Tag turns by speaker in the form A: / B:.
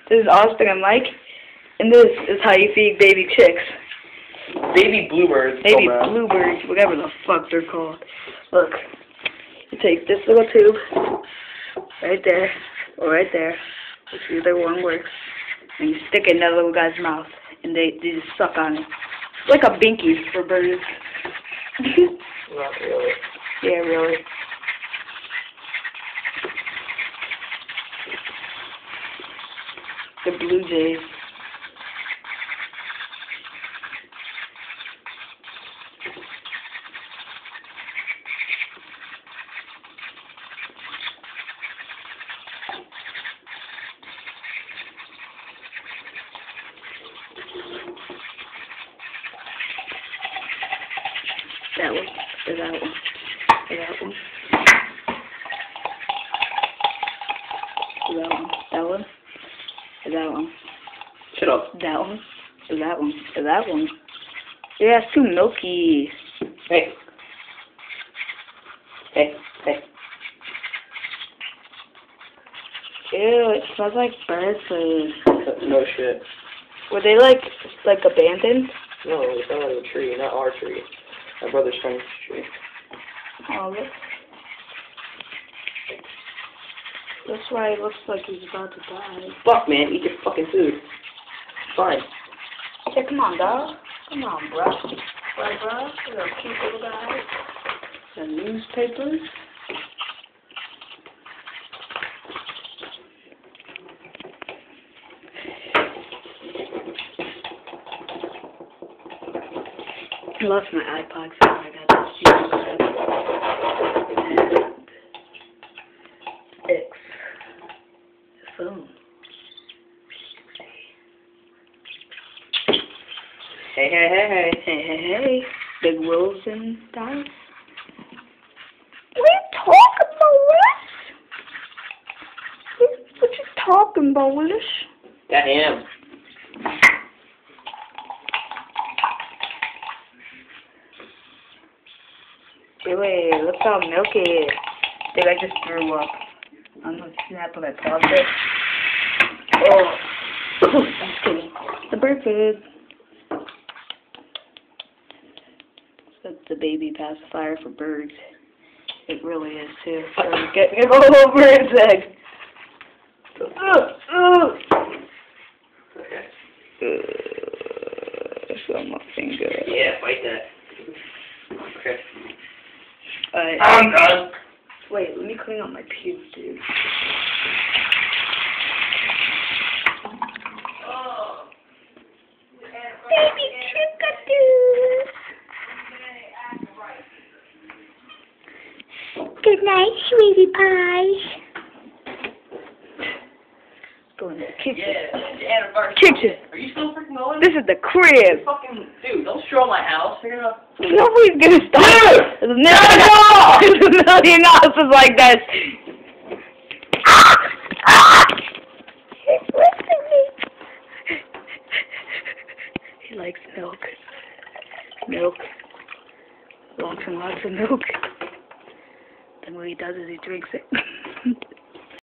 A: This is Austin and Mike, and this is how you feed baby chicks.
B: Baby bluebirds.
A: Baby bluebirds, whatever the fuck they're called. Look, you take this little tube, right there, or right there, which either one works, and you stick it in that little guy's mouth, and they just suck on it. It's like a binky for birds.
B: Not really.
A: Yeah, really. The Blue Jays. That one. Or that one. Or that one. Or that one. That one. Or that one.
B: Shut up.
A: That one. Or that one. Or that one. Yeah, it's too milky.
B: Hey. Hey. Hey.
A: Ew, it smells like bird food.
B: No shit.
A: Were they like abandoned?
B: No, it sounded like a tree, not our tree. My brother's friend's tree.
A: Oh, look. That's why it looks like he's about to die.
B: Fuck, man, eat your fucking food. It's fine.
A: Yeah, come on, dog. Come on, bro. Right, bro? You're a cute little guy. The newspapers. I lost my iPod, so I got this and X phone.
B: Hey, hey, hey, hey.
A: Hey, hey, hey. Big wolves and dice. What are you talking about, Willis? What you talking about, Willis?
B: Got him.
A: Wait, look how milky it is. Dude, I just threw up. I'm gonna snap when I paused it. Oh. I'm just kidding. The bird food. That's the baby pacifier for birds. It really is, too. So I'm getting it all over its egg.
B: Okay.
A: It's on my finger.
B: Yeah, fight that. Okay.
A: Alright.
B: I'm done.
A: Wait, let me clean up my pubes, dude. Baby chickadoo. Good night, sweetie pies. Go in the kitchen.
B: Yeah,
A: Kitchen.
B: Are you still freaking going?
A: This is the crib.
B: Fucking dude, don't stroll my house. You're gonna.
A: Nobody's gonna stop. There's a million houses like this. He's listening. He likes milk. Milk. Lots and lots of milk. Then what he does is he drinks it.